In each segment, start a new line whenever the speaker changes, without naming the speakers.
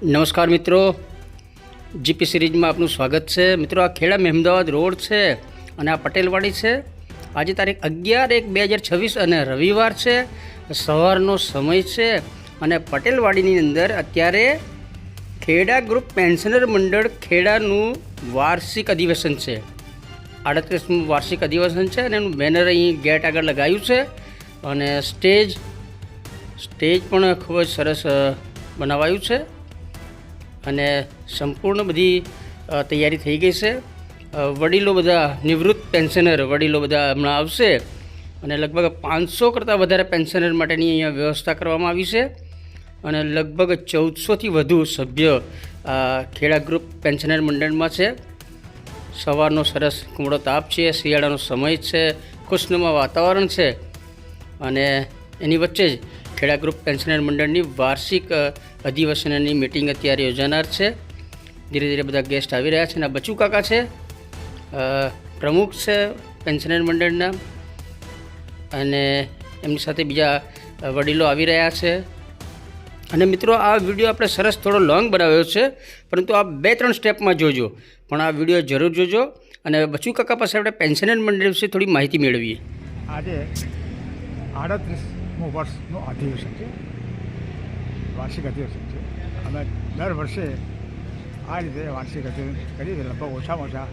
નમસ્કાર મિત્રો, જીપી સિરીઝમાં આપનું સ્વાગત છે. મિત્રો, આ ખેડા મહેમદાવાદ રોડ છે અને આ પટેલવાડી છે. આજે તારીખ 11/1/2026 અને રવિવાર છે. સવારનો સમય છે અને પટેલવાડીની અંદર અત્યારે ખેડા ગ્રુપ પેન્શનર મંડળ ખેડાનું વાર્ષિક અધિવેશન છે. 38મું વાર્ષિક અધિવેશન છે અને એનું બેનર અહીં ગેટ આગળ લગાવ્યું છે અને સ્ટેજ પણ ખૂબ જ સરસ બનાવાયું છે અને સંપૂર્ણ બધી તૈયારી થઈ ગઈ છે. વડીલો બધા નિવૃત્ત પેન્શનર વડીલો બધા હમણાં આવશે અને લગભગ 500 કરતાં વધારે પેન્શનર માટેની અહીંયા વ્યવસ્થા કરવામાં આવી છે અને લગભગ 1400થી વધુ સભ્ય ખેડા ગ્રુપ પેન્શનર મંડળમાં છે. સવારનો સરસ કુમળો તાપ છે, શિયાળાનો સમય છે, ખુશનુમા વાતાવરણ છે અને એની વચ્ચે જ ખેડા ગ્રુપ પેન્શનર મંડળની વાર્ષિક અધિવેશનની મિટિંગ અત્યારે યોજાનાર છે. ધીરે ધીરે બધા ગેસ્ટ આવી રહ્યા છે અને બચુ કાકા છે, પ્રમુખ છે પેન્શનર મંડળના, અને એમની સાથે બીજા વડીલો આવી રહ્યા છે. અને મિત્રો, આ વિડીયો આપણે સરસ થોડો લોંગ બનાવ્યો છે, પરંતુ આ 2-3 સ્ટેપમાં જોજો, પણ આ વિડીયો જરૂર જોજો. અને બચુ કાકા પાસે આપણે પેન્શનર મંડળ વિશે થોડી માહિતી મેળવીએ.
આજે 38મું વર્ષનું અધિવેશન છે, વાર્ષિક અધિવેશન છે. અમે દર વર્ષે આ રીતે વાર્ષિક અધિવેશન કરીએ છીએ. લગભગ ઓછામાં ઓછા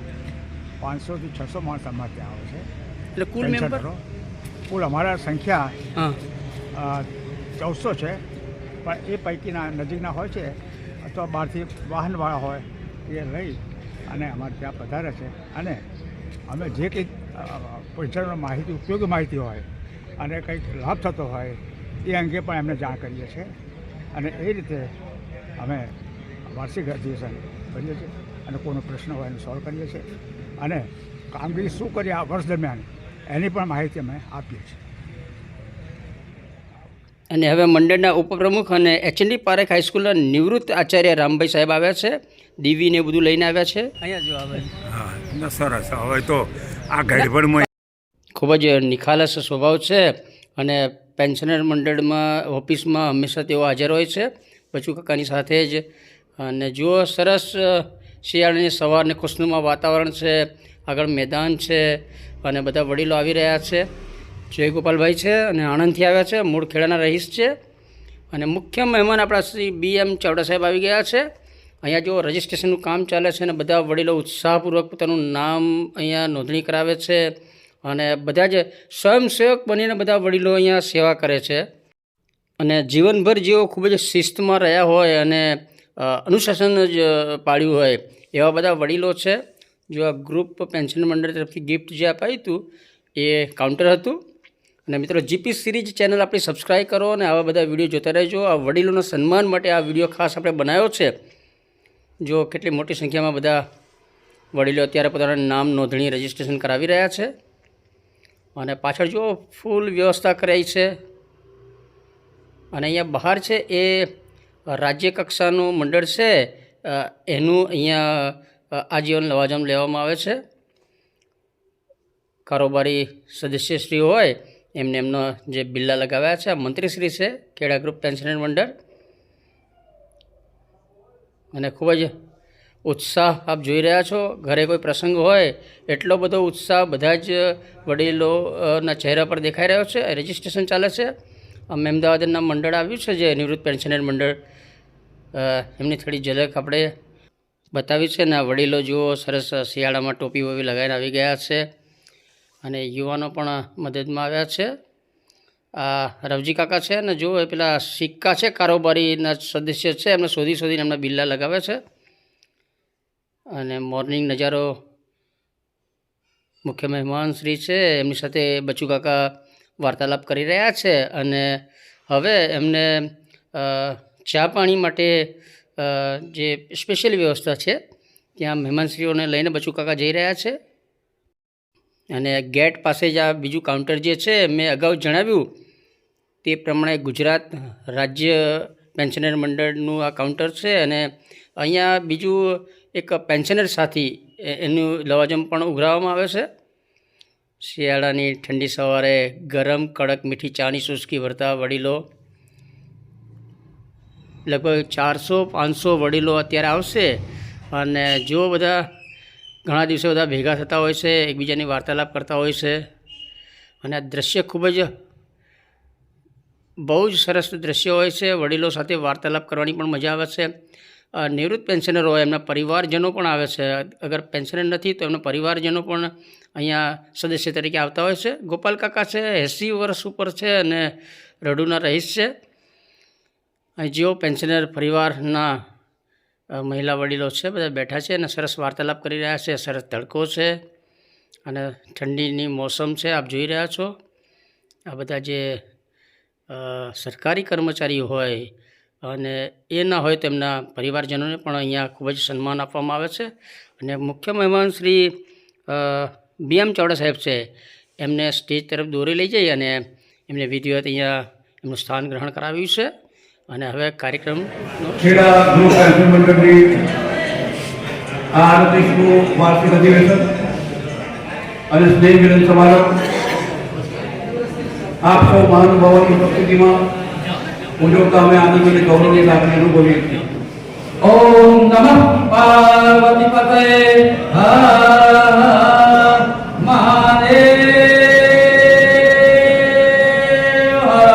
500થી 600 માણસ અમારે ત્યાં આવે છે.
એટલે કુલ મેમ્બર
કુલ અમારા સંખ્યા 1400 છે, પણ એ પૈકીના નજીકના હોય છે અથવા બહારથી વાહનવાળા હોય એ લઈ અને અમારે ત્યાં પધારે છે. અને અમે જે કંઈક પેન્શનની માહિતી, ઉપયોગી માહિતી હોય અને કંઈક લાભ થતો હોય એ અંગે પણ એમને જાણ કરીએ છીએ. અને એ રીતે અમે વાર્ષિક અધિવેશન કરીએ છીએ અને કોઈનો પ્રશ્ન હોય એને સોલ્વ કરીએ છીએ અને કામગીરી શું કરીએ આ વર્ષ દરમિયાન એની પણ માહિતી અમે આપીએ છીએ.
અને હવે મંડળના ઉપપ્રમુખ અને એચએનડી પારેખ હાઈસ્કૂલના નિવૃત્ત આચાર્ય રામભાઈ સાહેબ આવ્યા છે. ડીવીને બધું લઈને આવ્યા છે. અહીંયા જો આવે.
હા, સરસ. હવે તો આ ગડબડમાં
ખૂબ જ નિખાલસ સ્વભાવ છે અને પેન્શનર મંડળમાં ઓફિસમાં હંમેશા તેઓ હાજર હોય છે બચુ કાકાની સાથે જ. અને જુઓ, સરસ શિયાળાની સવારને ખુશનુમા વાતાવરણ છે, આગળ મેદાન છે અને બધા વડીલો આવી રહ્યા છે. જય ગોપાલભાઈ છે અને આણંદથી આવ્યા છે, મૂળ ખેડાના રહીશ છે. અને મુખ્ય મહેમાન આપણા શ્રી BM ચાવડા સાહેબ આવી ગયા છે. અહીંયા જો રજિસ્ટ્રેશનનું કામ ચાલે છે અને બધા વડીલો ઉત્સાહપૂર્વક પોતાનું નામ અહીંયા નોંધણી કરાવે છે અને બધા જ સ્વયંસેવક બનીને બધા વડીલો અહીંયા સેવા કરે છે. અને જીવનભર જેઓ ખૂબ જ શિસ્તમાં રહ્યા હોય અને અનુશાસન જ પાળ્યું હોય એવા બધા વડીલો છે. જો આ ગ્રુપ પેન્શન મંડળ તરફથી ગિફ્ટ જે અપાયું હતું એ કાઉન્ટર હતું. અને મિત્રો, જીપી સિરીઝ ચેનલ આપણી સબસ્ક્રાઈબ કરો અને આવા બધા વિડીયો જોતા રહેજો. આ વડીલોના સન્માન માટે આ વિડીયો ખાસ આપણે બનાવ્યો છે. જો કેટલી મોટી સંખ્યામાં બધા વડીલો અત્યારે પોતાના નામ નોંધણી રજિસ્ટ્રેશન કરાવી રહ્યા છે. અને પાછળ જો ફૂલ વ્યવસ્થા કરાઈ છે. અને અહીંયા બહાર છે એ રાજ્ય કક્ષાનું મંડળ છે, એનું અહીંયા આજીવન લવાજમ લેવામાં આવે છે. કારોબારી સદસ્યશ્રી હોય એમને એમનો જે બિલ્લા લગાવ્યા છે. આ મંત્રીશ્રી છે ખેડા ગ્રુપ પેન્શનર મંડળ. અને ખૂબ જ ઉત્સાહ આપ જોઈ રહ્યા છો. ઘરે કોઈ પ્રસંગ હોય એટલો બધો ઉત્સાહ બધા જ વડીલોના ચહેરા પર દેખાઈ રહ્યો છે. રજિસ્ટ્રેશન ચાલે છે. અમદાવાદના મંડળ આવ્યું છે જે નિવૃત્ત પેન્શનર મંડળ, એમની થોડી ઝલક આપણે બતાવી છે. ને આ વડીલો જુઓ, સરસ શિયાળામાં ટોપી વોપી લગાવીને આવી ગયા છે અને યુવાનો પણ મદદમાં આવ્યા છે. આ રવજી કાકા છે ને જુઓ, પેલા સિક્કા છે, કારોબારીના સદસ્ય છે, એમને શોધીને એમના બિલ્લા લગાવે છે. અને મોર્નિંગ નજારો, મુખ્ય મહેમાન શ્રી છે એમની સાથે બચુ કાકા વાર્તાલાપ કરી રહ્યા છે. અને હવે એમને ચા પાણી માટે જે સ્પેશિયલ વ્યવસ્થા છે ત્યાં મહેમાનશ્રીઓને લઈને બચુ કાકા જઈ રહ્યા છે. અને ગેટ પાસે જ આ બીજું કાઉન્ટર જે છે, મેં અગાઉ જણાવ્યું તે પ્રમાણે ગુજરાત રાજ્ય પેન્શનર મંડળનું આ કાઉન્ટર છે. અને અહીંયા બીજું એક પેન્શનર સાથી એનું લવાજમ પણ ઉઘરાવવામાં આવે છે. શિયાળાની ઠંડી સવારે ગરમ કડક મીઠી ચાની ચૂસકી ભરતા વડીલો લગભગ 400-500 વડીલો અત્યારે આવશે અને જો બધા ઘણા દિવસે બધા ભેગા થતા હોય છે, એકબીજાની વાર્તાલાપ કરતા હોય છે અને આ દ્રશ્ય ખૂબ જ બહુ જ સરસ દ્રશ્ય હોય છે. વડીલો સાથે વાર્તાલાપ કરવાની પણ મજા આવે છે. નિવૃત્ત પેન્શનર હોય એમના પરિવારજનો પણ આવે છે. અગર પેન્શનર નથી તો એમના પરિવારજનો પણ અહીંયા સદસ્ય તરીકે આવતા હોય છે. ગોપાલ કાકા છે, 80 વર્ષ ઉપર છે અને રડુના રહીશ છે. જેઓ પેન્શનર પરિવારના મહિલા વડીલો છે બધા બેઠા છે અને સરસ વાર્તાલાપ કરી રહ્યા છે. સરસ તડકો છે અને ઠંડીની મોસમ છે, આપ જોઈ રહ્યા છો. આ બધા જે સરકારી કર્મચારીઓ હોય અને એ ના હોય તેમના પરિવારજનોને પણ અહીંયા ખૂબ જ સન્માન આપવામાં આવે છે. અને મુખ્ય મહેમાન શ્રી BM ચાવડા સાહેબ છે, એમને સ્ટેજ તરફ દોરી લઈ જઈ અને એમને વિધિવત અહીંયા એમનું સ્થાન ગ્રહણ કરાવ્યું છે. અને હવે કાર્યક્રમનો
ખેડા ગૃહ પેન્શન મંડળની આ 38મું વાર્ષિક અધિવેશન અને સ્નેહ મિલન સમારંભ આપ સૌ મહાનુભાવોની ઉપસ્થિતિમાં ઉજવતા અમે આનંદ અને ગૌરવની લાગણી અનુભવીએ છીએ.
ઓમ નમઃ પાર્વતી પતય હર મહાદેવ હર.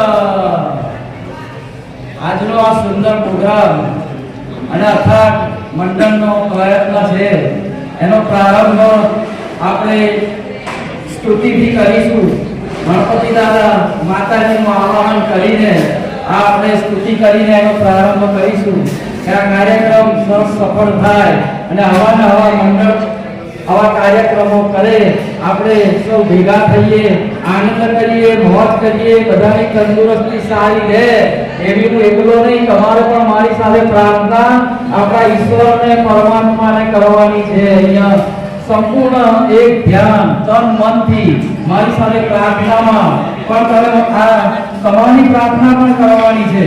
આજનો આ સુંદર પ્રોગ્રામ અને અથાગ મંડળનો પ્રયત્ન છે એનો પ્રારંભ આપણે સ્તુતિથી કરીશું. ગણપતિ દાદા માતાજીનું આવાહન કરીને આપણે સ્તુતિ કરીને એનો પ્રારંભ કરીશું કે આ કાર્યક્રમ સફળ થાય અને આવા મંડળ આવા કાર્યક્રમો કરે, આપણે સૌ ભેગા થઈએ, આનંદ કરીએ, મોજ કરીએ, બધાની તંદુરસ્તી સારી રહે એવી હું એકલો નહીં, તમારે પણ મારી સાથે પ્રાર્થના આપણા ઈશ્વરને પરમાત્માને કરવાની છે. અહીંયા સંપૂર્ણ એક ધ્યાન તન મનથી મારી સાથે પ્રાર્થનામાં પણ તમે આ તમારી પ્રાર્થના પણ કરવાની છે.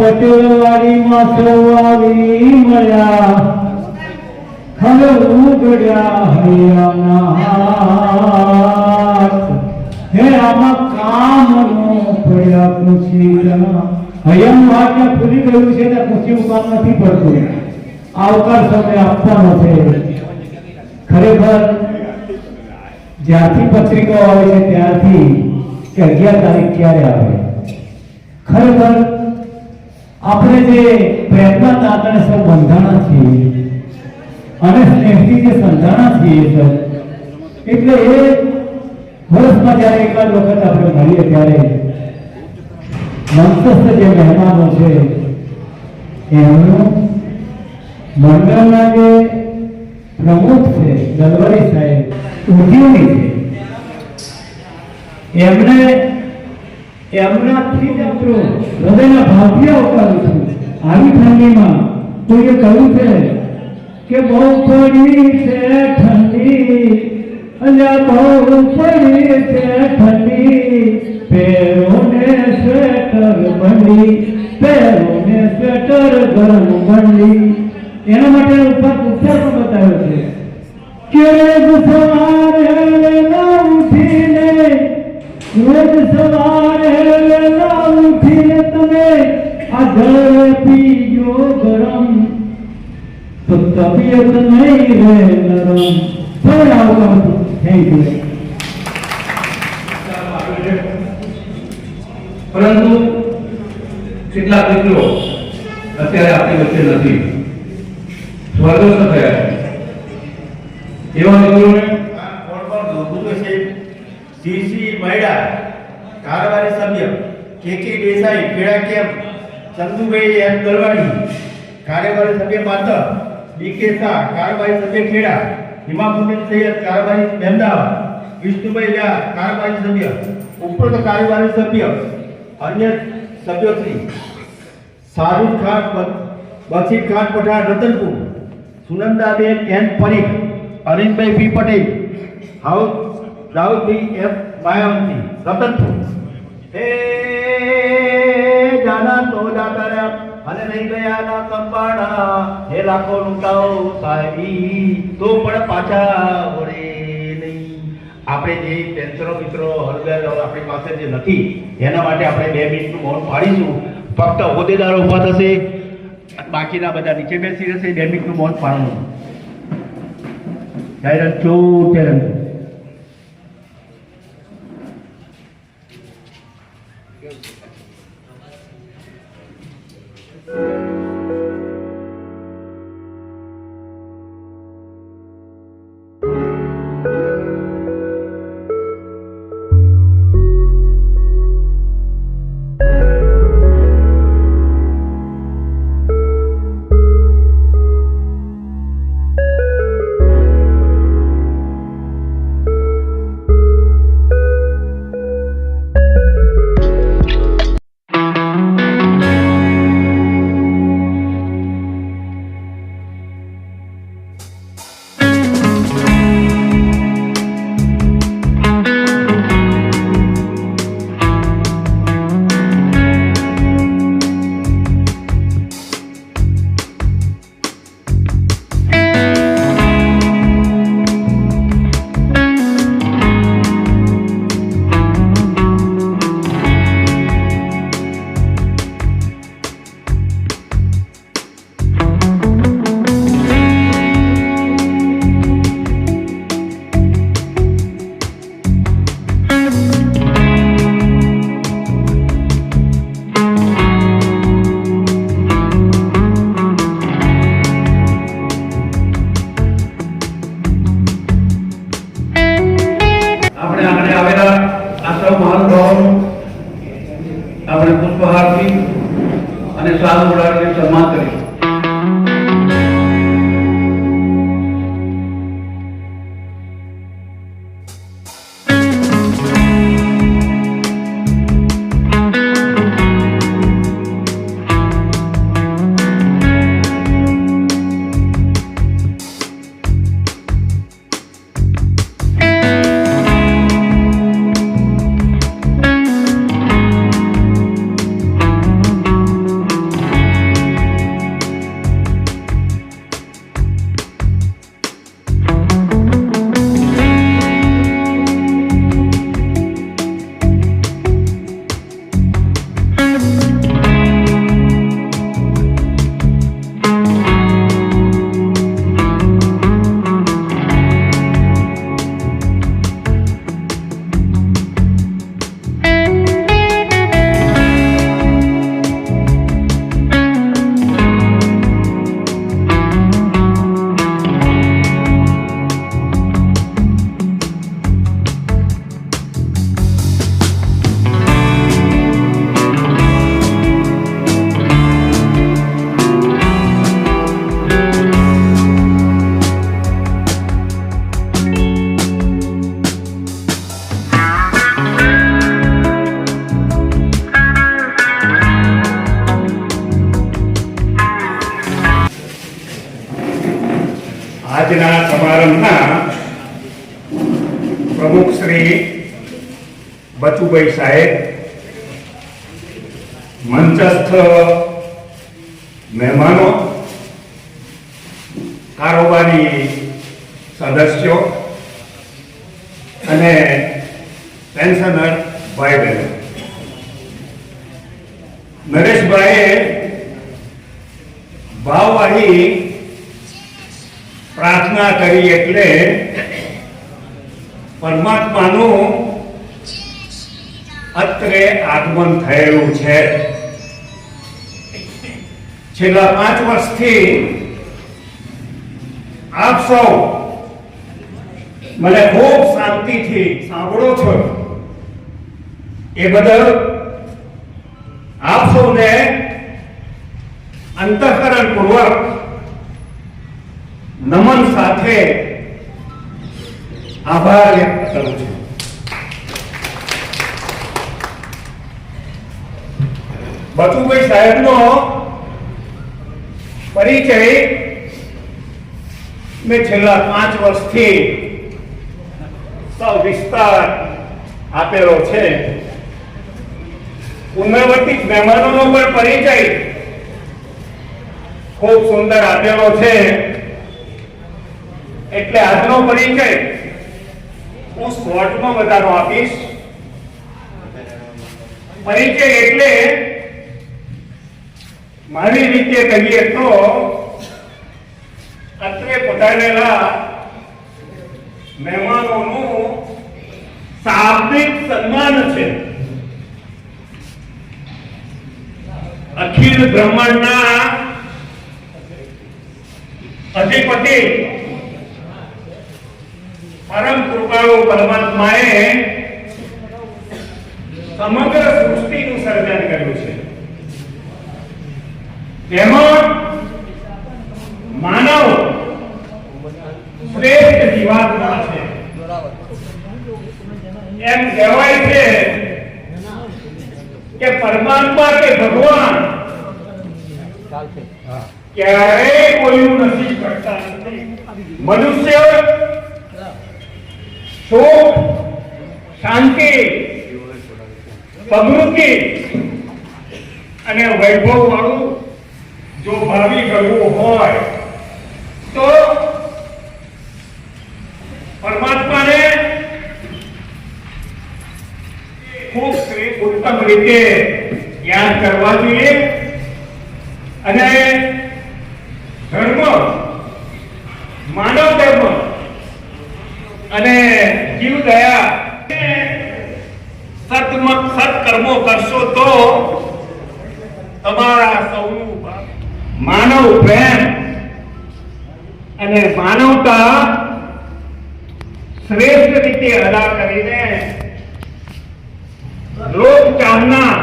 પટેલવાડીમાં સવારી મળ્યા ખલ ઉગડ્યા હૈયાના હે આમાં કામનો પડ્યા ખુશી હૈયાનું વાક્ય ખુલી ગયું છે ને ખુશીનું કામ નથી પડતું. આવકાર સમય આપવાનો છે. ખરેખર જ્યારથી પત્રિકાઓ આવે છે ત્યારથી કે 11 તારીખ ક્યારે આવે. ખરેખર આપણે જે પ્રેમના તાતણે સૌ બંધાણા છીએ અને સ્નેહથી જે સંધાણા છીએ સર, એટલે એ વર્ષમાં જ્યારે એકાદ વખત આપણે મળીએ ત્યારે મંચસ્થ જે મહેમાનો છે એમનું મંડળના જે પ્રમુખ છે દલવારી સાહેબ ઉદ્યોગી છે, એમનાથી જ આપણું હૃદયના ભાવથી આવકારું છું. આવી ઠંડીમાં કોઈએ કહ્યું છે કે બહુ પડી છે ઠંડી, અલ્યા બહુ પડી છે ઠંડી, પહેરો ને સ્વેટર બંડી, પહેરો ને સ્વેટર ગરમ બંડી. એના માટે ઉપચાર પણ બતાવ્યો છે કે રોજ સવારે વહેલા ઉઠીને, રોજ સવારે વહેલા ઉઠીને તમે આ જળ પીજો ગરમ, તો તબિયત નહીં રહે નરમ. થોડા આવતા હતું. Thank you.
પરંતુ કેટલાક મિત્રો અત્યારે આપણી વચ્ચે નથી, સ્વર્ગસ્થ થયા છે. એવા મિત્રોને
સીસી મૈડા કારોબારી સભ્ય કેકે દેસાઈ ખેડા કેમ્પ, ચંદુભાઈ એમ દલવાડી કારોબારી સભ્ય માત્ર, ડીકે શાહ કારોબારી સભ્ય ખેડા, હિમાપુરી સૈયદ કારોબારી મહેમદાવાદ, વિષ્ણુભાઈ વ્યાસ કારોબારી સભ્ય, ઉપરોક્ત કારોબારી સભ્ય અન્ય સભ્યોશ્રી શાહરુખ ખાન, બશીર ખાન પઠાણ રતનપુર, સુનંદાબેન એન પરીખ, અરવિંદભાઈ પી પટેલ, રાહુલભાઈ એફ માયાવતી રતનપુર. હે જાના તો જાતા રહ્યા અને નહીં ગયા ના સંભાળા, હે લાખો લૂંટાઓ સાહેબી તો પણ પાછા વળે નહીં. આપણે જે પેન્શનો મિત્રો હળદર આપણી પાસે જે નથી એના માટે આપણે 2 મિનિટનું મૌન પાડીશું. ફક્ત હોદ્દેદારો ઊભા થશે, બાકીના બધા નીચે બેસી રહેશે. 2 મિનિટનું મૌન પાડવાનું. જાહેરાત ચોટેરન આપણે પુષ્પહારથી અને સાલ ઉડાડીને સન્માન કરીશું.
આજના સમારંભના પ્રમુખ શ્રી બચુભાઈ સાહેબ, મંચસ્થ મહેમાનો, કારોબારી સદસ્યો અને પેન્શનર ભાઈ બહેનો, નરેશભાઈએ ભાવવાળી પ્રાર્થના કરી એટલે પરમાત્માનું અત્રે આગમન થયેલું છે. છેલ્લા 5 વર્ષથી આપ સૌ મને ખૂબ શાંતિથી સાંભળો છો એ બદલ આપ સૌને અંતઃકરણપૂર્વક નમન સાથે આભાર વ્યક્ત કરું છું. બચુભાઈ સાહેબનો પરિચય મેં છેલ્લા 5 વર્ષથી સવિસ્તાર આપેલો છે. પુનરાવર્તિત મહેમાનોનો પણ પરિચય ખૂબ સુંદર આપેલો છે. એટલે આજનો પરિચય હું શોર્ટમાં બધાનો આપીશ. પરિચય એટલે મારી રીતે કહીએ તો અત્રે પધારેલા મહેમાનોનું શાબ્દિક સન્માન છે. અખિલ બ્રહ્માંડના અધિપતિ પરમ કૃપાળુ પરમાત્માએ સમગ્ર સૃષ્ટિનું સર્જન કર્યું છે. તેમાં માનવ શ્રેષ્ઠ જીવાત્મા છે. એમ કહેવાય છે કે પરમાત્મા કે ભગવાન ક્યારેય કોઈનું નસીબ કરતા નથી. મનુષ્ય સુખ, શાંતિ, સમૃદ્ધિ અને વૈભવ વાળું જો ભાવિ કરવું હોય તો પરમાત્માને ખૂબ ઉત્તમ રીતે યાદ કરવા જોઈએ અને ધર્મ, માનવ ધર્મ અને જીવ દયા સત્કર્મો કરશો તો તમારા સૌનું માનવ પ્રેમ અને માનવતા શ્રેષ્ઠ રીતે અદા કરીને લોક ચાહના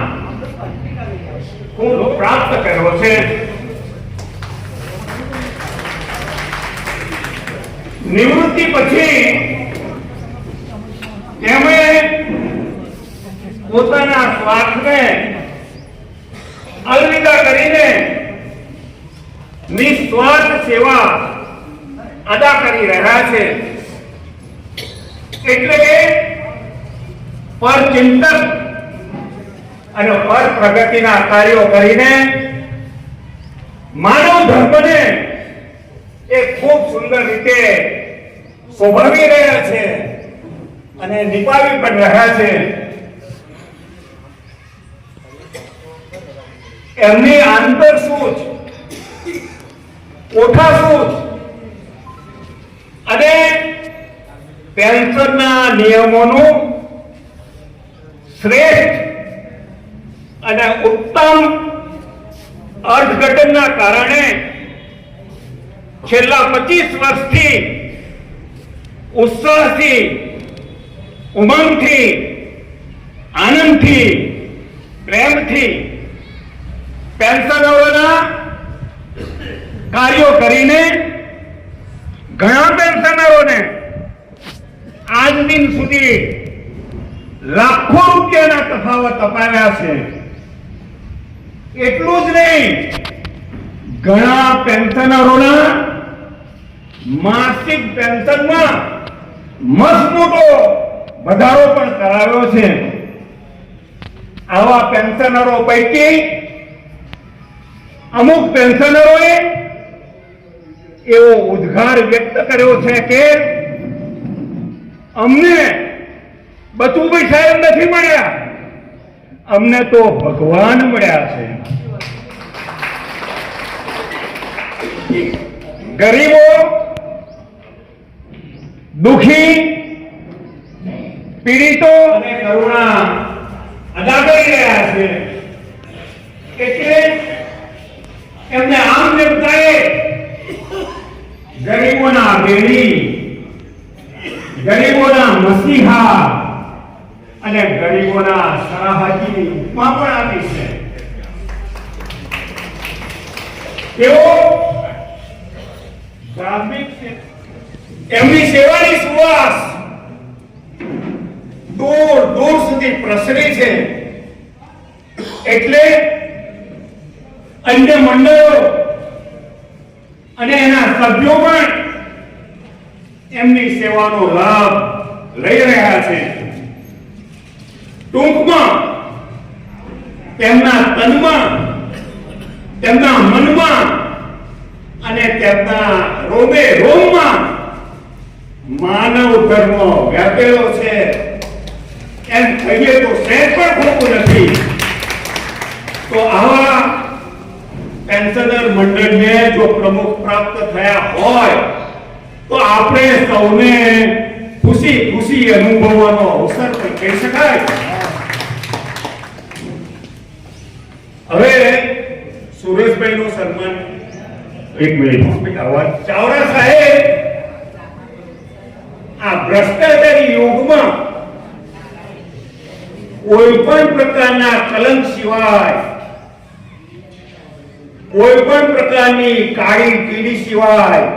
ખૂબ પ્રાપ્ત કર્યો છે. નિવૃત્તિ પછી તેમણે પોતાના સ્વાર્થને અલવિદા કરીને નિસ્વાર્થ સેવા અદા કરી રહ્યા છે. એટલે કે પરચિંતન અને પર પ્રગતિના કાર્યો કરીને માનવ ધર્મને એ ખૂબ સુંદર રીતે શોભાવી રહ્યા છે અને નિભાવી પણ રહ્યા છે. એમની આંતરસૂઝ, કોઠાસૂઝ અને પેન્શનના નિયમોનું શ્રેષ્ઠ અને ઉત્તમ અર્થઘટનના કારણે છેલ્લા 25 વર્ષથી ઉત્સાહથી, ઉમંગથી, આનંદથી, પ્રેમથી પેન્શનરોના કાર્યો કરીને ઘણા પેન્શનરોને આજ દિન સુધી લાખો રૂપિયાના તફાવત અપાવ્યા છે. એટલું જ નહીં, ઘણા પેન્શનરોના માસિક પેન્શનમાં મસમોટો વધારો પણ કરાવ્યો છે. આવા પેન્શનરો પૈકી અમુક પેન્શનરોએ એવો ઉદ્ગાર વ્યક્ત કર્યો છે કે અમને બચુભાઈ સાહેબ નથી મળ્યા, અમને તો ભગવાન મળ્યા છે. ગરીબો, દુખી, પીડિતો અને કરુણા અદા કરી રહ્યા છે. એટલે એમને આમ દેવતાએ ગરીબોના બેડી, ગરીબોના મસીહા અને ગરીબોના સરાહજીની ઉપમા પણ આપી છે. તેઓ ધાર્મિક એમની સેવાની સુવાસ દૂર દૂર સુધી પ્રસરી છે. એટલે અન્ય મંડળો અને એના સભ્યો પણ એમની સેવાનો લાભ લઈ રહ્યા છે. ટૂંકમાં તેમના તનમાં, તેમના મનમાં અને તેમના રોમે રોમમાં માનવ ધર્મ વ્યાપેલો છે. એમ કહીએ તો સહેજ પણ ખોટું નથી. તો આવા પેન્શનર મંડળને જો પ્રમુખ પ્રાપ્ત થયા હોય તો આપણે સૌને ખુશી ખુશી અનુભવવાનો અવસર પણ કહી શકાય. હવે સુરેશભાઈ નું સન્માન એક મિનિટ અવાજ. ચાવડા સાહેબ આ ભ્રષ્ટાચારી યુગમાં કોઈ પણ પ્રકારના કલંક સિવાય, કોઈ પણ પ્રકારની કાળી કીડી સિવાય,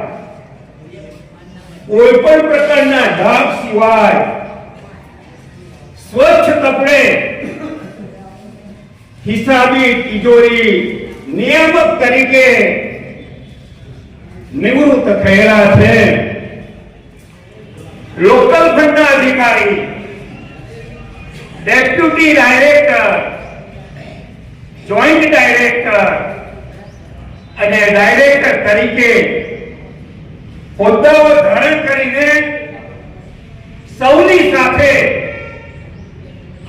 કોઈ પણ પ્રકારના ડાઘ સિવાય સ્વચ્છ કપડે હિસાબી તિજોરી નિયામક તરીકે નિવૃત્ત થયેલા છે. લોકલ ફંડના અધિકારી, ડેપ્યુટી ડાયરેક્ટર, જોઈન્ટ ડાયરેક્ટર અને ડાયરેક્ટર તરીકે હોદ્દાઓ ધારણ કરીને સૌની સાથે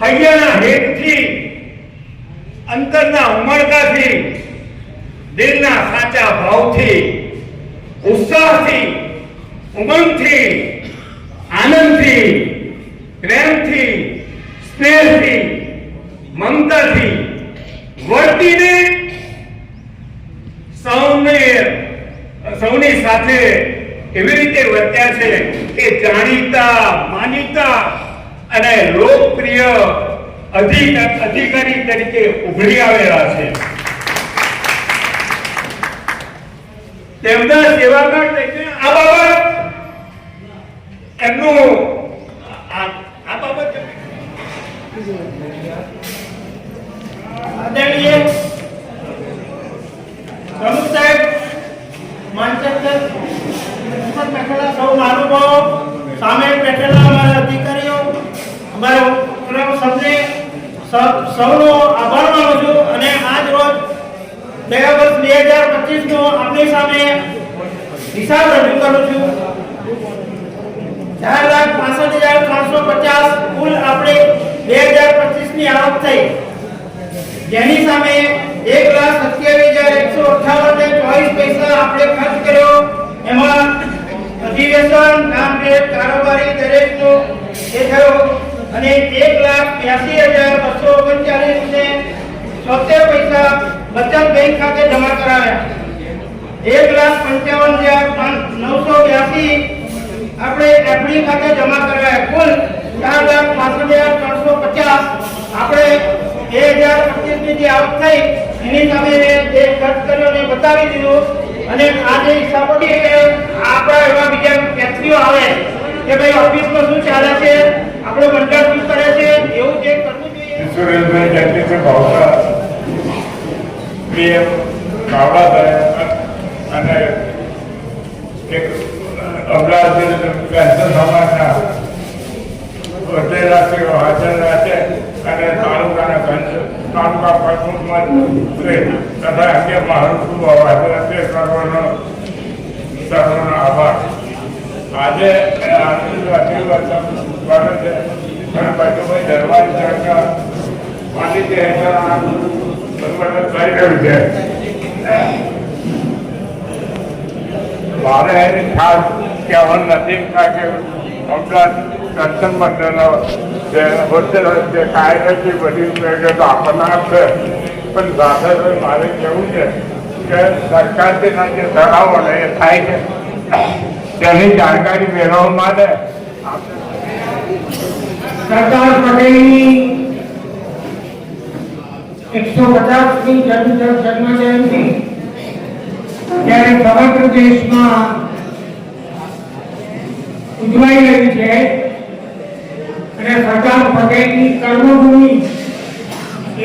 હૈયાના હેતથી, અંતરના ઉમળકાથી, દિલના સાચા ભાવથી, ઉત્સાહથી, ઉમંગથી, આનંદથી, પ્રેમથી, સ્નેહથી, મમતાથી વર્તીને સૌની સાથે એવી રીતે વર્ત્યા છે કે જાણીતા, માનીતા અને લોકપ્રિય અધિકારી તરીકે ઉભરી આવેલા છે. તેમના સેવાકાળ આ બાબત એમનું આ બાબત
આદરણીય પ્રમુખ સાહેબ, માનચંદ્ર બેઠેલા સૌ મહાનુભાવો, સામે બેઠેલા અમારા અધિકારીઓ, અમારા સૌને સૌનો આભાર માનું છું. અને આજ રોજ ગયા વર્ષ 2025 નો આપની સામે હિસાબ રજૂ કરું છું. 4,65,350 કુલ આપણે 2025 ની આવક થઈ, જેની સામે 1,27,158.24 આપણે ખર્ચ કર્યો. એમાં અધિવેશન, નામલેખ, કારોબારી દરેકનો એ થયો અને 1,82,239.76 બચત બેંક ખાતે જમા કરાવ્યા. 1,55,982 આપણે એફડી ખાતે જમા કરાવ્યા. કુલ 4,65,350 આપણે 2025 ની જે આવક થઈ એની સામે જે ખર્ચ કર્યો ને બતાવી દીધું. અને આ જે હિસાબો છે આપણા એવા બીજા વ્યક્તિઓ આવે કે ભાઈ ઓફિસમાં શું ચાલે છે, આપણો મંડળ શું કરે છે, એવું જે કરવું જોઈએ.
સુરેશભાઈ જગદીશભાઈ ભાવસા, પ્રિય ચાવડા સાહેબ અને એક અમદાવાદ પેન્શન સમાજના વડેરાશ્રીઓ હાજર રહ્યા છે અને તાલુકા પ્રમુખ મંત્રી તથા અન્ય મહાનુભાવો હાજર છે. સર્વનો આભાર. આજે સ્વાગત છે અને બાજુભાઈ દરવાજ સરકાર માલિક હેઠળ કરી રહ્યું છે. મારે એની ખાસ કહેવાનું નથી કારણ કે અમદાવાદ દર્શન મંડળનો જે હોસ્ટેલ જે કાયદેસર બધી વિગતો આપણને આપશે પણ સાથે મારે કહેવું છે કે સરકારના જે ઠરાવો એ થાય છે તેની જાણકારી મેળવવા માટે
સરદાર પટેલની 150મી જન્મ જયંતિ જ્યારે સમગ્ર દેશમાં ઉજવાઈ રહી છે અને સરદાર પટેલની કર્મભૂમિ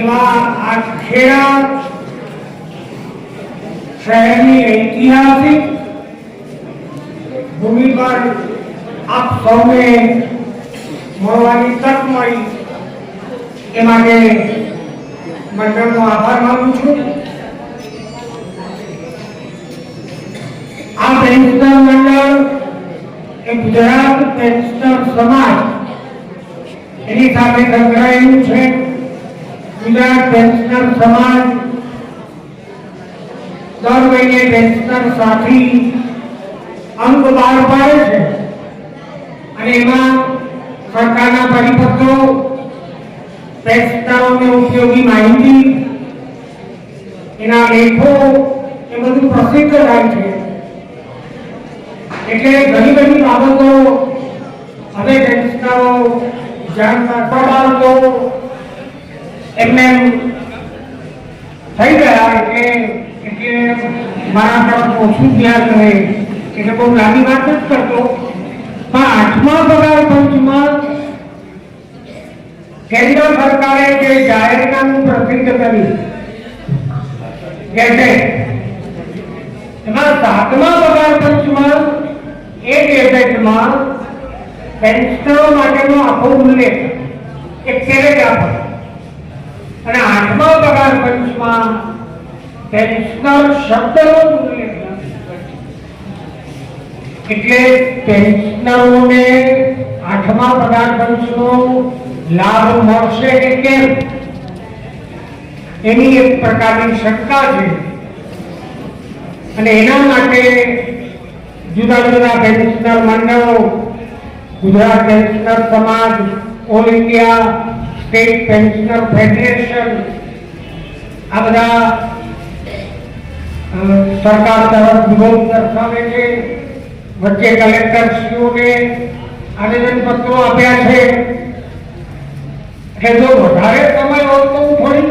એવા આ ખેડા શહેરની ઐતિહાસિક ભૂમિ પર આપ સૌને મળવાની તક મળી એ માટે મંડળનો આભાર માનું છું. આ પેન્શનર મંડળ એ ગુજરાત પેન્શનર સમાજ એની સાથે સંકળાયેલું છે. ગુજરાત પેન્શનર સમાજ દર મહિને પેન્શનર સાથી અંક બહાર પાડે છે અને એમાં સરકારના પરિપત્રો, પેન્શનરોને ઉપયોગી માહિતી, એના લેખો એ બધું પ્રસિદ્ધ થાય છે. એટલે ઘણી બધી બાબતો હવે પેન્શનરો જાણતા પડાવતો એમને થઈ ગયા એટલે મારા તરફ ઓછું ધ્યાન રહે એટલે બહુ લાંબી વાત નથી કરતો. પણ 8મા પગાર પંચમાં કેન્દ્ર સરકારે જે જાહેરનામું પ્રસિદ્ધ કર્યું એમાં 7મા પગાર પંચમાં એ ગેઝેટમાં પેન્શનરો માટેનો આખો ઉલ્લેખ એક પેરેગ્રાફ અને 8મા પગાર પંચમાં પેન્શનર શબ્દનો ઉલ્લેખ. એટલે પેન્શનરોને 8મા પગાર પંચનો લાભ મળશે કે કેમ એની એક પ્રકારની શંકા છે અને એના માટે જુદા જુદા પેન્શનર મંડળો, ગુજરાત પેન્શનર સમાજ, all India state pensioner federation આ બધા સરકાર તરફ વિરોધ દર્શાવે છે. વચ્ચે કલેક્ટરશ્રીઓને આવેદન પત્રો આપ્યા છે કે જો વધારે સમય હોય તો હું થોડી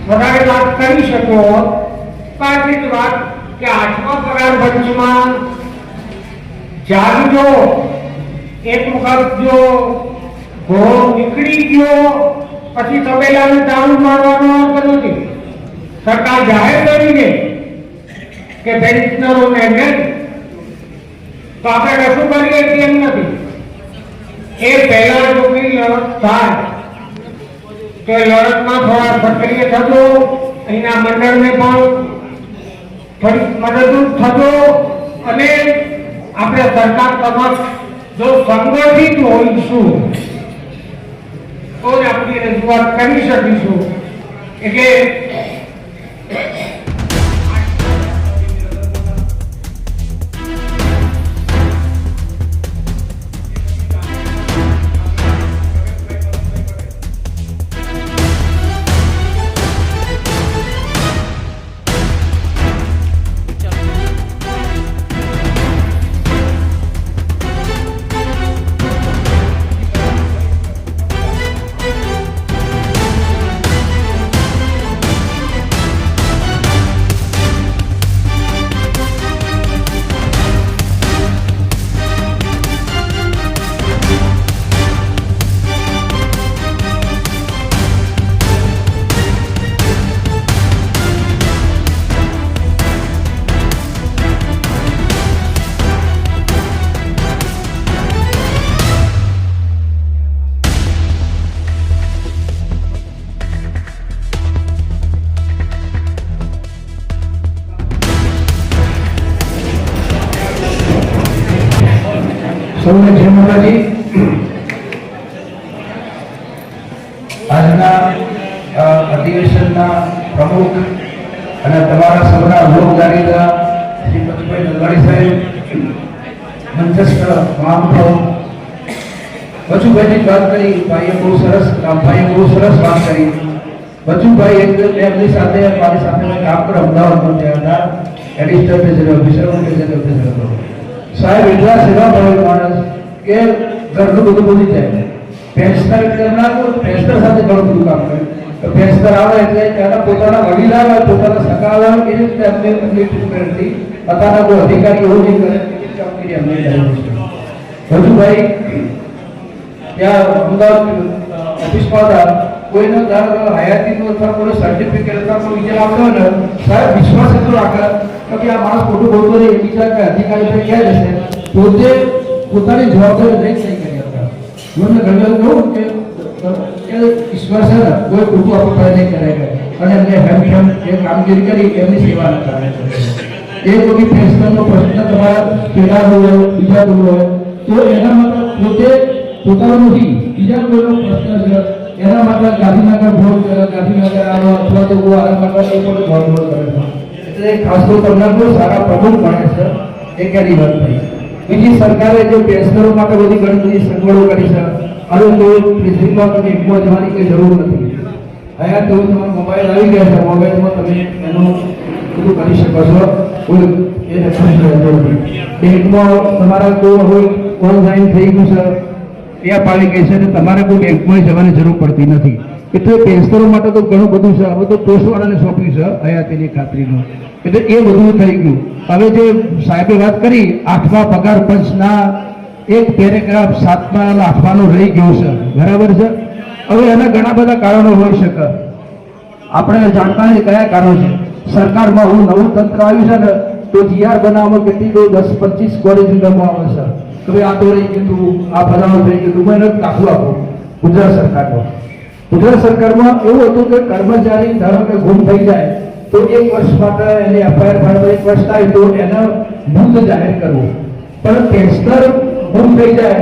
વધારે વાત કરી શકો. પાછી જ વાત કે 8મા પગાર પંચમાં જાગજો, એક વખત જો ઘોડો નીકળી ગયો પછી તબેલાને ચાલુ મારવાનો અર્થ નથી. સરકાર જાહેર કરી દે કે પેન્શનરોને નહીં તો આપણે કશું કરીએ તેમ નથી. એ પહેલા જો કઈ લડત થાય તો લડતમાં થોડા સક્રિય થતો, અહીંના મંડળને પણ થોડી મદદરૂપ થતો અને આપણે સરકાર સમક્ષ જો સંગઠિત હોઈશું તો જ આપણી રજૂઆત કરી શકીશું. એટલે
સૌને જય માતાજી. આજના અધિવેશનના પ્રમુખ અને તમારા સૌના લોકજાણીતા શ્રી બચુભાઈ નલવાડી સાહેબ, મંચસ્થ મહાનુભાવ બચુભાઈની વાત કરી, ભાઈએ બહુ સરસ વાત કરી. બચુભાઈ એમની સાથે મારી સાથે મેં કામ પર અમદાવાદમાં ગયા હતા, એડિશનલ પ્રેસિડેન્ટ ઓફિસર, હું પ્રેસિડેન્ટ ઓફિસર હતો. સાહેબ એટલા સેવાભાવી માણસ કે ઘરનું બધું ભૂલી જાય. પેન્શનર પેન્શનર સાથે ઘણું બધું કામ કરે. તો પેન્શનર આવે એટલે એના પોતાના વડીલ આવે, પોતાના સગા આવે, એ રીતે એમની ટ્રીટમેન્ટ હતી. અત્યારના કોઈ અધિકારી એવું નહીં કરે, એવી કામગીરી એમને કરેલી છે. બચુભાઈ ત્યાં અમદાવાદ ઓફિસમાં હતા, કોઈનો હયાતીનો અથવા કોઈ સર્ટિફિકેટ અથવા કોઈ વિચાર આવતો હોય ને, સાહેબ વિશ્વાસ એટલો રાખે કે આ માણસ ખોટું બોલતો નહીં, બીજા કે અધિકારી પર ક્યાં જશે, પોતે પોતાની જવાબદારી નહીં થઈ કરી હતા. મને ઘણી વાર કહું કે ઈશ્વર છે ને કોઈ ખોટું આપણે નહીં કરાય, અને એમને હેમખેમ એ કામગીરી કરી એમની સેવા કરે છે. એ કોઈ પેન્શનનો પ્રશ્ન તમારા પેલાનો હોય, બીજાનો હોય, તો એના માટે પોતે પોતાનો નથી, બીજા કોઈનો પ્રશ્ન છે એના માટે ગાંધીનગર ભોગ કરે, ગાંધીનગર આવો અથવા તો આના માટે એ પણ ભોગ કરે છે. એટલે ખાસ તો તમને બહુ સારા પ્રમુખ મળે છે, એ ક્યાંની વાત થઈ. બીજી સરકારે જે પેન્શનરો માટે બધી ઘણી બધી સગવડો કરી છે. હવે તો પ્રેસિડેન્ટમાં તમે એકમાં જવાની કોઈ જરૂર નથી. અહીંયા તો તમારો મોબાઈલ આવી ગયા છે, મોબાઈલમાં તમે એનું બધું કરી શકો છો. કોઈ એ નથી. બેંકમાં તમારા કોઈ હવે ઓનલાઈન થઈ ગયું છે, એપ આવી ગઈ છે, અને તમારે કોઈ બેંકમાં જવાની જરૂર પડતી નથી. એટલે પેન્શનરો માટે તો ઘણું બધું છે. હવે તો પોસ્ટવાળાને સોંપ્યું છે હયાતીની ખાતરીનું, એટલે એ બધું થઈ ગયું. હવે જે સાહેબે વાત કરી 8મા પગાર પંચના એક પેરેગ્રાફ 7મા અને 8માનો રહી ગયો છે, બરાબર છે. હવે એના ઘણા બધા કારણો હોઈ શકે, આપણે જાણતા નથી કયા કારણો છે. સરકારમાં હું નવું તંત્ર આવ્યું છે ને, તો જીઆર બનાવવામાં કેટલી 10-25 કોલેજ આવે છે. હવે આ તો રહી ગયું, આ બનાવ થઈ ગયું, મને દાખલો આપો. ગુજરાત સરકારમાં એવું હતું કે કર્મચારી ધારો કે ગુમ થઈ જાય તો 1 વર્ષ માટે એની એફઆઈઆર ફાળવા 1 વર્ષ થાય તો એને મુક્ત જાહેર કરવું. પણ પેન્શનર ગુમ થઈ જાય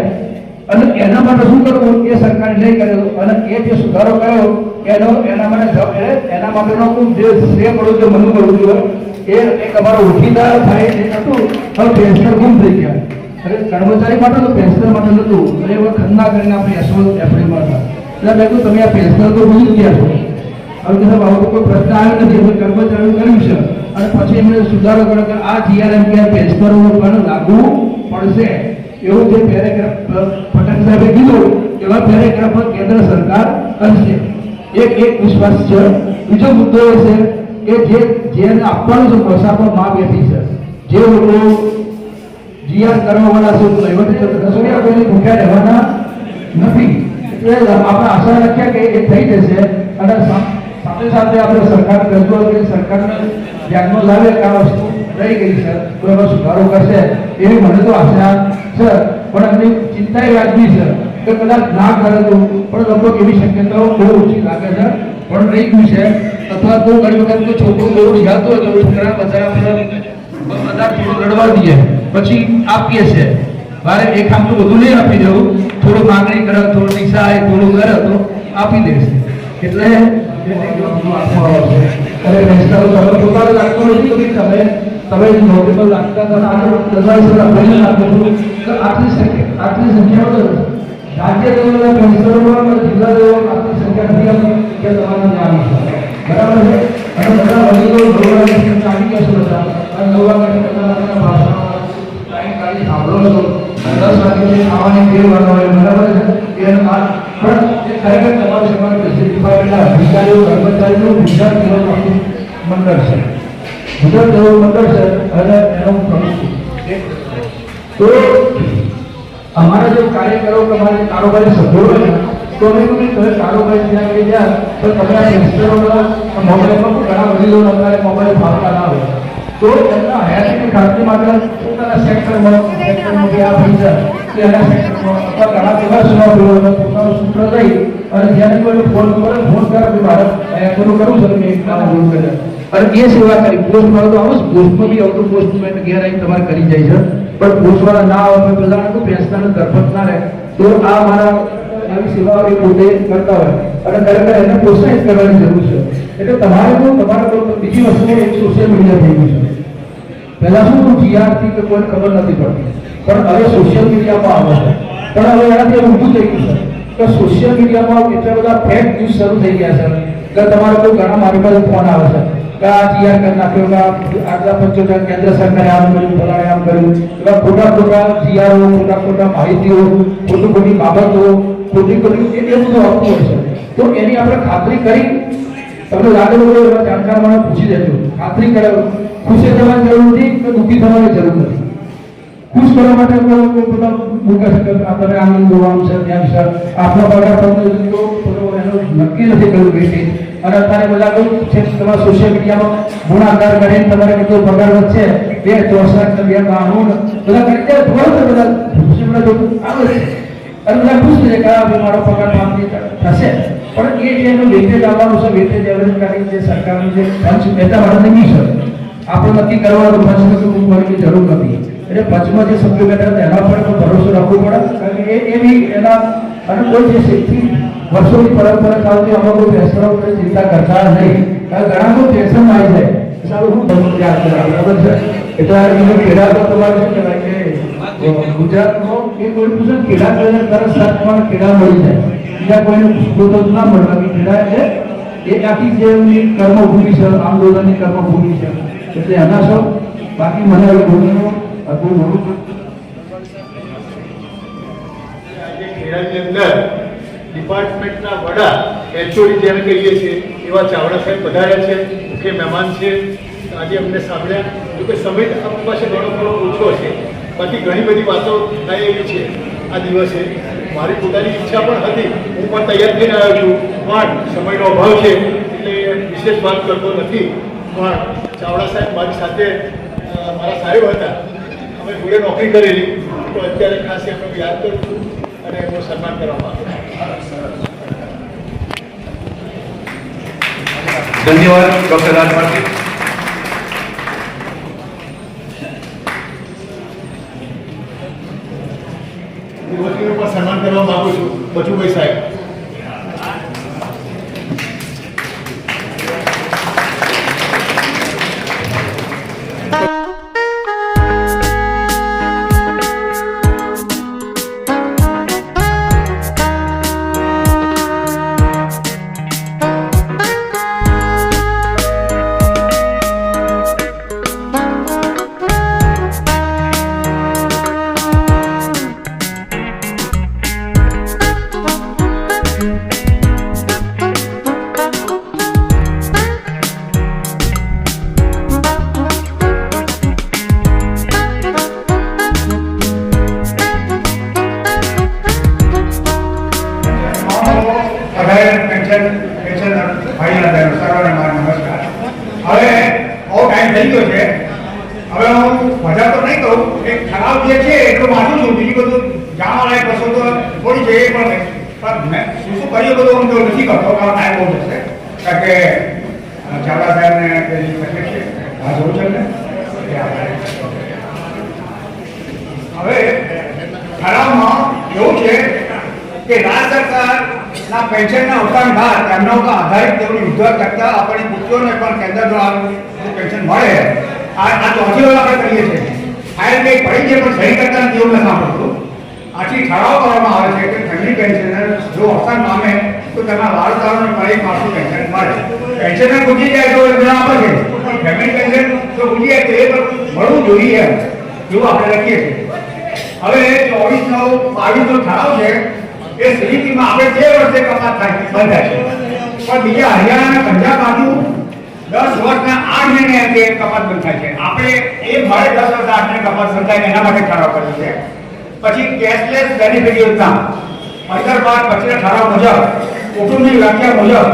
અને એના માટે શું કરવું એ સરકારે નહીં કરેલું, અને એ જે સુધારો કર્યો એના માટેનો જે શ્રેય મળ્યું છે, મનું મળવું જોઈએ, એ અમારો ઓળખીદાર થાય એ હતું. હવે પેન્શનર ગુમ થઈ ગયા, અરે કર્મચારી માટે તો પેન્શનર માટે નહોતું, અને એ ખન્ના કરીને આપણે એપ્રિલમાં હતા. એટલે મેં કહ્યું તમે આ પેન્શનર તો ભૂલી ગયા છો. હવે કે સાહેબ આવો કોઈ પ્રશ્ન આવ્યો નથી, અમે કર્મચારીઓ કર્યું છે, અને પછી એમણે સુધારો કર્યો કે આ જીઆરએમ પેન્શનરો પણ લાગુ પડશે. એવું જે પેરેગ્રાફ પટેલ સાહેબે કીધું એવા પેરેગ્રાફ કેન્દ્ર સરકાર કરશે. એક વિશ્વાસ છે. બીજો મુદ્દો એ છે કે જેને આપવાનું છે પ્રસારમાં માં બેઠી છે, જે લોકો જીઆર કરવાવાળા છે, વહીવટી રસોઈયા કોઈને ભૂખ્યા રહેવાના નથી. એટલે આપણે આશા રાખ્યા કે એ થઈ જશે, અને સાથે સાથે આપણે સરકાર કરજો કે સરકારને ધ્યાનમાં લાવે કે આ વસ્તુ રહી ગઈ છે તો એનો સુધારો કરશે, એવી મને તો આશા છે. પણ એમની ચિંતા એ વાજબી છે કે કદાચ ના કરે તો પણ લગભગ એવી શક્યતાઓ બહુ ઓછી લાગે છે. પણ રહી ગયું છે, અથવા તો ઘણી વખત કોઈ છોકરું બહુ યાદ હોય તો છોકરા બધા થોડું લડવા દઈએ પછી આપીએ છે. મારે એક આમ તો બધું નહીં આપી દેવું, થોડું માંગણી કરે, થોડું પૈસા આવે, થોડું કરે તો આપી દેશે. એટલે તમે નોટિબલ લાગતા આટલી સંખ્યામાં રાજ્ય લેવલના પેન્શનરોમાં જિલ્લા લેવલ આટલી સંખ્યા નથી આવતી કે તમારે ત્યાં આવી છે, બરાબર છે. અને બધા વડીલો ગૌરવ આવી ગયા છે બધા, અને 9 વાગ્યાની કલાકના ભાષણો ટાઈમ કાઢી સાંભળો છો, 10 વાગ્યાની ખાવાની ટેવ હોય, બરાબર છે. એ પણ એ ખરેખર તમારું સમાજ ડિપાર્ટમેન્ટના અધિકારીઓ કર્મચારીઓ વિદ્યાર્થીઓનું મંડળ છે, ગુજરાત જેવું મંડળ છે, અને એનું પ્રમુખ તો અમારા જે કાર્યકરો તમારે કારોબારી સભ્યો હોય ને, તો અમે કહ્યું તમે કારોબારી ત્યાં લઈ જાય તો તમે આ યંગસ્ટરોના મોબાઈલમાં ઘણા વડીલો અત્યારે મોબાઈલ ફાવતા ના હોય, તો એમના હયાતીની ખાતરી માટે પોતાના સેક્ટરમાં આ પૈસા કે એના સેક્ટરમાં અથવા ઘણા એવા સેવા પોતાનું સૂત્ર લઈ અને જ્યારે કોઈ ફોન કરે કે મારે થોડું કરવું છે તમે એક કામ પૂરું કરે, અને એ સેવા કરી. પોસ્ટમાં તો આવું પોસ્ટમાં બી આવતું, પોસ્ટમેન ઘેર આવી તમારે કરી જાય છે. પણ પૂછવાના ના હોય તો પેલા કોઈ બેસતાને ગર્ભત ના રહે તો આ મારા આવી સેવાઓ એ પોતે કરતા હોય અને ખરેખર એને પ્રોત્સાહિત કરવાની જરૂર છે. એટલે તમારે બીજી વસ્તુ એક સોશિયલ મીડિયા થઈ ગયું છે. પહેલા શું જીઆરથી કે કોઈ ખબર નથી પડતી, પણ હવે સોશિયલ મીડિયામાં આવે છે. પણ હવે એનાથી ઊંધું થઈ ગયું છે કે સોશિયલ મીડિયામાં એટલા બધા ફેક ન્યૂઝ શરૂ થઈ ગયા છે કે તમારે કોઈ ઘણા મારી પાસે ફોન આવે છે કે આ જીઆર કરી નાખ્યો કે આટલા 75 કેન્દ્ર સરકારે આમ કર્યું, ફલાણે આમ કર્યું, એવા ખોટા જીઆરો, ખોટા માહિતીઓ, ખોટી બાબતો, ખોટી એ બધું આવતું હોય છે. તો એની આપણે ખાતરી કરી તમને લાગે તો એવા જાણકાર મને પૂછી દેજો. ખાતરી કરાવો. ખુશી થવાની જરૂર નથી કે દુઃખી થવાની જરૂર નથી. ખુશ કરવા માટે બધા મૂકે છે કે આપણે આનંદ જોવાનું છે, ત્યાં છે આપનો પગાર તમને તો એનો નક્કી નથી કર્યું બેટી. અને અત્યારે બધા કેવું છે તમારા સોશિયલ મીડિયામાં ગુણાકાર કરીને તમારે બધો પગાર વધશે 2 64 2 92 બધા કરી દે થોડું બધા ખુશી આવે છે અને બધા ખુશ થઈ જાય કે મારો પગાર 5 થશે. પણ એ જે એનું વેટેજ આવવાનું છે, વેટેજ એવરેજ કરી જે સરકારનું જે પંચ મહેતા માટે નહીં છે આપણે નક્કી કરવાનું પંચ કરવાની જરૂર નથી. એટલે પંચમાં જે સભ્યો બેઠા હતા એના પર પણ ભરોસો રાખવો પડે કારણ કે એ બી એના અને કોઈ જે શીખથી વર્ષોની પરંપરા ચાલતી અમુક ફેસલાઓ કોઈ ચિંતા કરતા નહીં. કારણ ઘણા લોકો ટેન્શન આવી જાય સારું હું બધું યાદ કરા બરાબર છે. એટલે ખેડા તો તમારે શું કહેવાય કે ગુજરાતનો એ કોઈ પૂછે ખેડા કરીને તરત સર્ચમાં ખેડા મળી જાય, બીજા કોઈને પૂછતો જ ના મળે. બાકી ખેડા એટલે એ આખી જે એમની કર્મભૂમિ છે, આંદોલનની કર્મભૂમિ છે. એટલે એના સૌ બાકી મને હવે બોલવાનું હતું ઘણું.
આજે ખેડાની અંદર ડિપાર્ટમેન્ટના વડા એચઓડી જેને કહીએ છીએ એવા ચાવડા સાહેબ પધાર્યા છે, મુખ્ય મહેમાન છે. આજે અમને સાંભળ્યા. જો કે સમય આપણી પાસે ઘણો ઓછો છે, બાકી ઘણી બધી વાતો થાય એવી છે આ દિવસે. મારી પોતાની ઈચ્છા પણ હતી, હું પણ તૈયાર થઈને આવ્યો છું, પણ સમયનો અભાવ છે એટલે વિશેષ વાત કરતો નથી. પણ ચાવડા સાહેબ મારી સાથે મારા સાહેબ હતા, અમે જોડે નોકરી કરેલી, તો અત્યારે ખાસ એમને યાદ કરું છું અને એમનું સન્માન કરવામાં આવે.
ધન્યવાદ ડોક્ટર રાજપાટી.
યુવતીનું પણ સન્માન કરવા માંગુ છું, બચુભાઈ સાહેબ.
હવે બહુ ટાઈમ થઈ ગયો છે. હવે હું મજા તો નહીં કહું, એક ખરાબ જે છે એટલું વાંચું છું, બીજું બધું જાણવા વસ્તુ તો થોડી છે એ પણ મેં શું કર્યું બધું હું તો નથી કરતો કારણ ટાઈમ બહુ જશે. કારણ કે ચાવડા સાહેબને તકલીફ છે આ જોવું છે ને. હવે ઠરાવમાં એવું છે કે રાજ્ય સરકારના પેન્શનના અવસાન બાદ તેમના ઉપર આધારિત તેમની ઉદ્યોગ કરતા આપણી પુત્રોને પણ કેન્દ્ર દ્વારા પેન્શન મળે. આ ચોથી વાર આપણે કરીએ છીએ. ફાઇલ કંઈક પડી છે પણ સહી કરતા નથી એવું નથી સાંભળતું. આથી ઠરાવ કરવામાં આવે છે કે ફેમિલી પેન્શનર જો અવસાન પામે તો તેના વારસદારોને પણ 1 માસનું પેન્શન મળે. પેન્શનર પૂછી જાય તો ઘણા આપે છે, ફેમિલી પેન્શન જો પૂછી જાય તો એ પણ મળવું જોઈએ એવું આપણે લખીએ છીએ. હવે 24/9/22 ઠરાવ છે એ સ્થિતિમાં આપણે 2 વર્ષે કપાત થાય બંધ થાય છે. પણ બીજા હરિયાણા અને પંજાબ બાજુ 10 વર્ષના 8 મહિને એમ કે કપાત બંધ થાય છે. આપણે એ મળે 10 વર્ષ 8 મહિને કપાત બંધ થાય એના માટે ઠરાવ કર્યો છે. પછી કેશલેસ બેનિફિટ યોજના 15/12/25 ઠરાવ મુજબ કુટુંબની વ્યાખ્યા મુજબ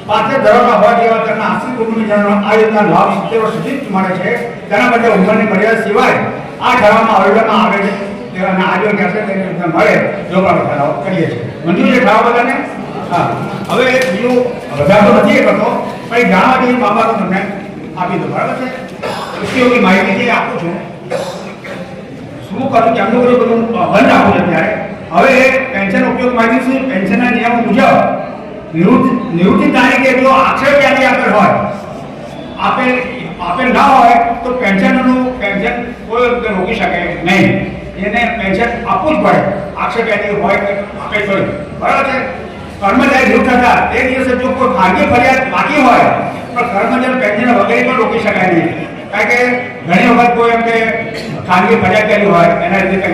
પાસે ધરાવતા હોવા જેવા તેમના આશ્રિત કુટુંબીજનો આ યોજના લાભ 70 વર્ષ સુધી જ મળે છે. તેના બદલે ઉંમરની મર્યાદા સિવાય આ ઠરાવમાં અવલંબવામાં આવે છે અને આજે કહેશે તેની યોજના મળે જો પણ ઠરાવ કરીએ છીએ. મંજૂર છે ઠરાવ બધાને? હા. હવે બીજું વધારે તો નથી કરતો પણ જાણવા જેવી બાબતો તમને આપી દો બરાબર છે. ઉપયોગી માહિતી જે આપું છું શું કરું કે એમનું બધું બંધ રાખવું છે ત્યારે હવે પેન્શન ઉપયોગ માંગીશું પેન્શનના નિયમો મુજબ નિવૃત્તિ તારીખે જો આક્ષેપ યાદી આપેલ હોય આપેલ ના હોય તો પેન્શન કોઈ રીતે રોકી શકે નહીં. એને પેન્શન આપવું જ પડે આક્ષેપ યાદી હોય કે આપે તો બરાબર છે. કર્મચારી નિવૃત્ત થતા તે દિવસે જો કોઈ ખાનગી ફરિયાદ બાકી હોય તો કર્મચારી પેન્શન વગેરે પણ રોકી શકાય નહીં. કારણ કે ઘણી વખત કોઈ એમ કે ખાનગી ફરિયાદ કરી હોય એના લીધે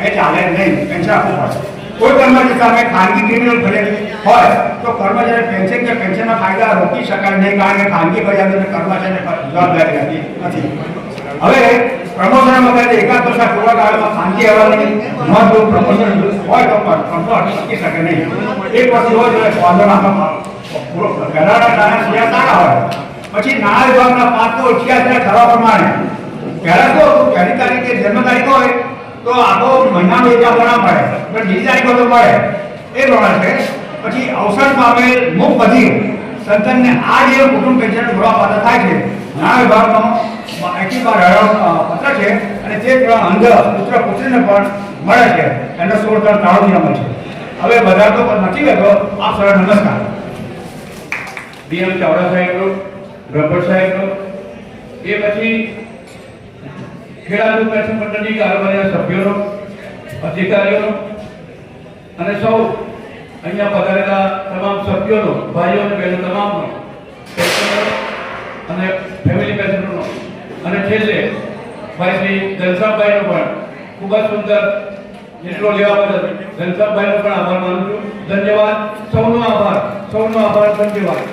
એ ચાલે નહીં, પેન્શન આપવું પડે. કોઈ કર્મચારી સામે ખાનગી ક્રિમિનલ ફરિયાદ હોય તો કર્મચારી પેન્શન કે પેન્શનના ફાયદા રોકી શકાય નહીં, કારણ કે ખાનગી ફરિયાદોને કર્મચારીને જવાબદારી નથી. હવે પ્રમોશન વખતે એકાદ વર્ષના પૂર્વકાળમાં ખાનગી અહેવાલની નોંધ પ્રમોશન હોય તો પણ રોકી શકે નહીં. એક વર્ષ હોય તો વાંધોના પહેલાના નાના શિયા સારા હોય. પછી નાણાં વિભાગના 588 ઠરાવ પ્રમાણે પહેલાં તો પહેલી તારીખે જન્મ તારીખ હોય તો આખો મહિનાનો એજા ભરવા પડે, પણ બીજી તારીખો તો મળે એ પ્રમાણે છે. પછી અવસાન પામેલ મુખ બધિર સંતાનને આ જે કુટુંબ પેન્શન ભરવા પાત્ર થાય છે. નાણાં વિભાગનો 81 પત્ર છે અને તે અંધ પુત્ર પુત્રીને પણ મળે છે. એનો 16 નિયમ છે. હવે બધા તો નથી લેતો. આપ સર નમસ્કાર.
DM ચાવડા સાહેબનો, ગબ્બર સાહેબનો, એ પછી ખેડા પેન્શન મંડળની કારોબારીના સભ્યોનો, અધિકારીઓનો અને સૌ અહીંયા પધારેલા તમામ સભ્યોનો, ભાઈઓ અને બહેનો તમામનો, પેન્શનરો અને ફેમિલી પેન્શનરનો અને છેલ્લે ભાઈ શ્રી ધનસાબભાઈનો પણ ખૂબ જ સુંદર ઇન્ટ્રો લેવા બદલ ધનસાબભાઈનો પણ આભાર માનું છું. ધન્યવાદ. સૌનો આભાર. ધન્યવાદ.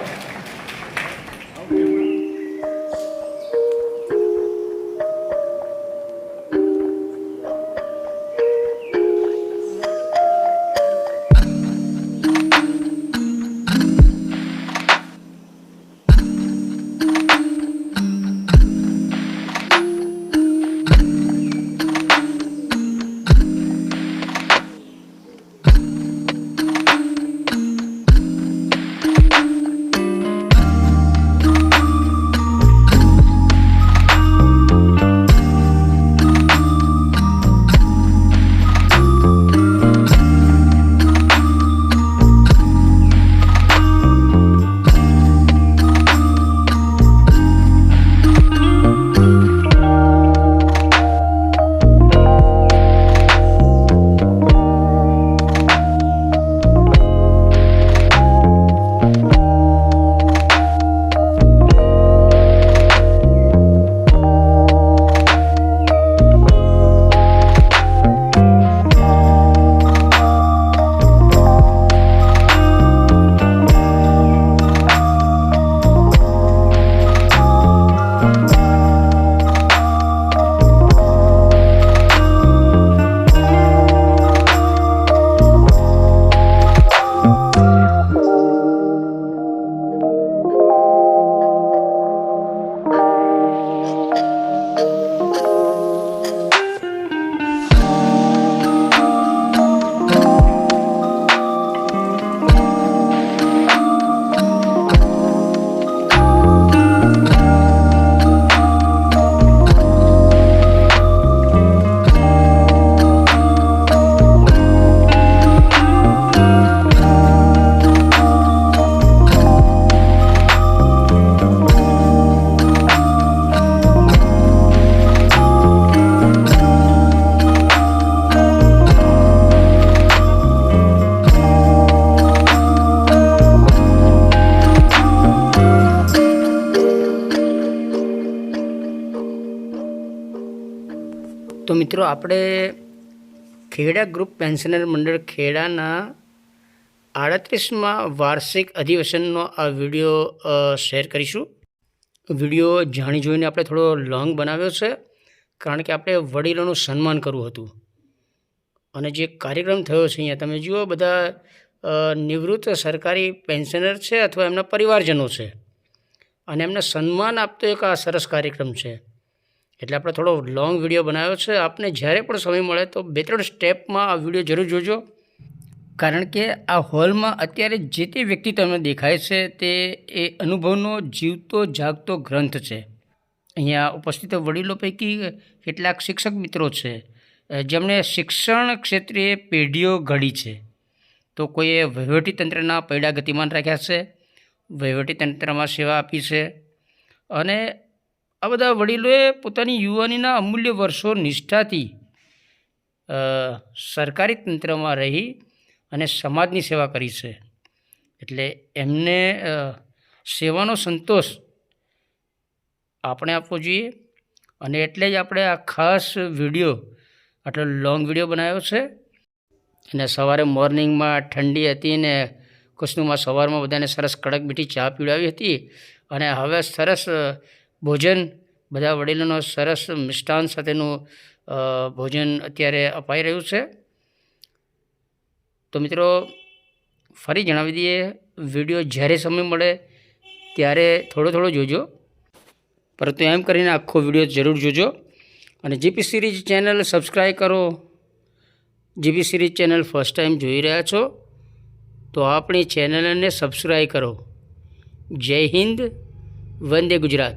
તો મિત્રો આપણે ખેડા ગ્રુપ પેન્શનર મંડળ ખેડાના 38મા વાર્ષિક અધિવેશનનો આ વિડીયો શેર કરીશું. વિડીયો જાણી જોઈને આપણે થોડો લોંગ બનાવ્યો છે, કારણ કે આપણે વડીલોનું સન્માન કરવું હતું. અને જે કાર્યક્રમ થયો છે અહીંયા તમે જુઓ, બધા નિવૃત્ત સરકારી પેન્શનર છે અથવા એમના પરિવારજનો છે, અને એમને સન્માન આપતો એક આ સરસ કાર્યક્રમ છે. એટલે આપણે થોડો લોંગ વિડીયો બનાવ્યો છે. આપને જ્યારે પણ સમય મળે તો 2-3 સ્ટેપમાં આ વિડીયો જરૂર જોજો, કારણ કે આ હોલમાં અત્યારે જે તે વ્યક્તિ તમને દેખાય છે તે એ અનુભવનો જીવતો જાગતો ગ્રંથ છે. અહીંયા ઉપસ્થિત વડીલો પૈકી કેટલાક શિક્ષક મિત્રો છે, જેમણે શિક્ષણ ક્ષેત્રે પેઢીઓ ઘડી છે. તો કોઈએ વહીવટીતંત્રના પૈડા ગતિમાન રાખ્યા છે, વહીવટીતંત્રમાં સેવા આપી છે, અને આ બધા વડીલોએ પોતાની યુવાનીના અમૂલ્ય વર્ષો નિષ્ઠાથી સરકારી તંત્રમાં રહી અને સમાજની સેવા કરી છે. એટલે એમને સેવાનો સંતોષ આપણે આપવો જોઈએ, અને એટલે જ આપણે આ ખાસ વિડીયો, આટલો લોંગ વિડીયો બનાવ્યો છે. અને સવારે મોર્નિંગમાં ઠંડી હતી ને કુસનુમાં સવારમાં બધાને સરસ કડક મીઠી ચા પીવડાવી હતી, અને હવે સરસ ભોજન, બધા વડીલોનો સરસ મિષ્ટાન સાથેનું ભોજન અત્યારે અપાઈ રહ્યું છે. તો મિત્રો, ફરી જણાવી દઈએ, વિડીયો જ્યારે સમય મળે ત્યારે થોડો જોજો, પરંતુ એમ કરીને આખો વિડીયો જરૂર જોજો. અને જીપી સિરીઝ ચેનલ સબસ્ક્રાઈબ કરો. GP series channel first time જોઈ રહ્યા છો તો આપણી ચેનલને સબસ્ક્રાઈબ કરો. જય હિન્દ, વંદે ગુજરાત.